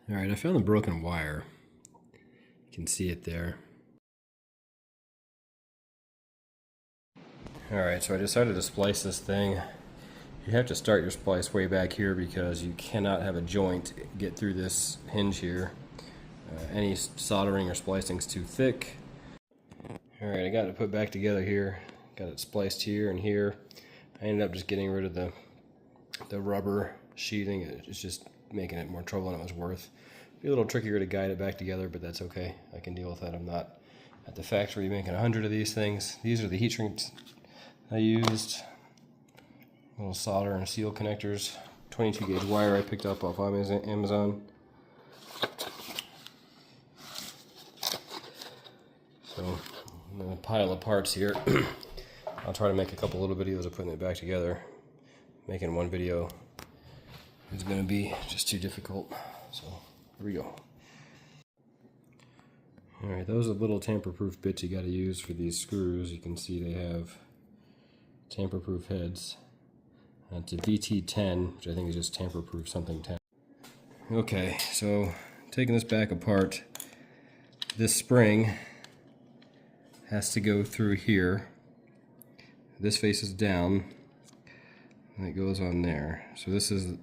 Alright, I found the broken wire. You can see it there. Alright, so I decided to splice this thing. You have to start your splice way back here because you cannot have a joint get through this hinge here. Any soldering or splicing is too thick. Alright, I got it put back together here. Got it spliced here and here. I ended up just getting rid of the rubber sheathing. It's just making it more trouble than it was worth. Be a little trickier to guide it back together, but that's okay. I can deal with that. I'm not at the factory making 100 of these things. These are the heat shrinks I used. Little solder and seal connectors. 22 gauge wire I picked up off Amazon. So I'm gonna pile of parts here. I'll try to make a couple little videos of putting it back together. Making one video is gonna be just too difficult. So here we go. Alright, those are little tamper-proof bits you gotta use for these screws. You can see they have tamper-proof heads. It's a VT10, which I think is just tamper-proof something 10. Okay, so taking this back apart, this spring has to go through here. This faces down, and it goes on there. So this is,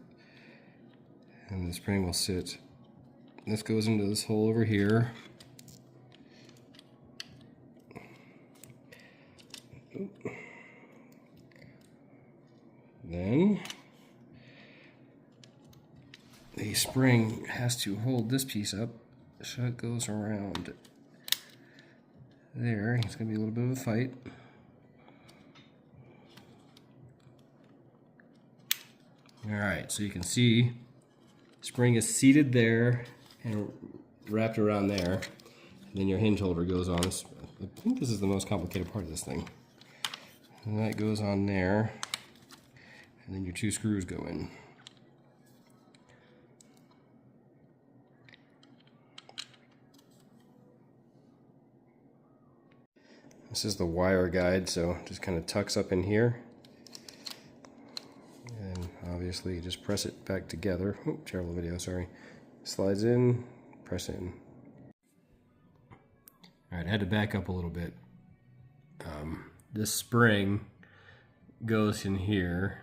and the spring will sit. This goes into this hole over here. Then the spring has to hold this piece up, so it goes around there. It's going to be a little bit of a fight. Alright, so you can see spring is seated there and wrapped around there. And then your hinge holder goes on. I think this is the most complicated part of this thing. And that goes on there. And then your two screws go in. This is the wire guide, so it just kind of tucks up in here. And obviously you just press it back together. Oh, terrible video, sorry. Slides in, press in. Alright, I had to back up a little bit. This spring goes in here,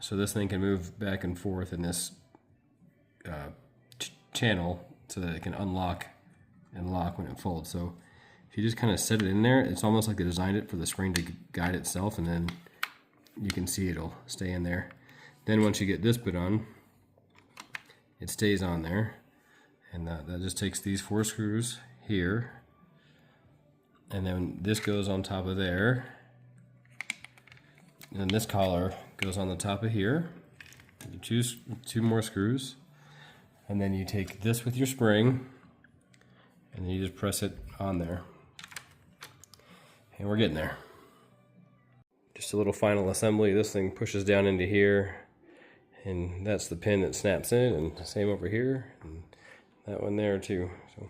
so this thing can move back and forth in this channel so that it can unlock and lock when it folds. So if you just kind of set it in there, it's almost like they designed it for the spring to guide itself, and then you can see it'll stay in there. Then once you get this bit on, it stays on there, and that just takes these 4 screws here, and then this goes on top of there, and then this collar goes on the top of here. You choose 2 more screws, and then you take this with your spring, and then you just press it on there. And we're getting there. Just a little final assembly. This thing pushes down into here, and that's the pin that snaps in, and same over here, and that one there too. So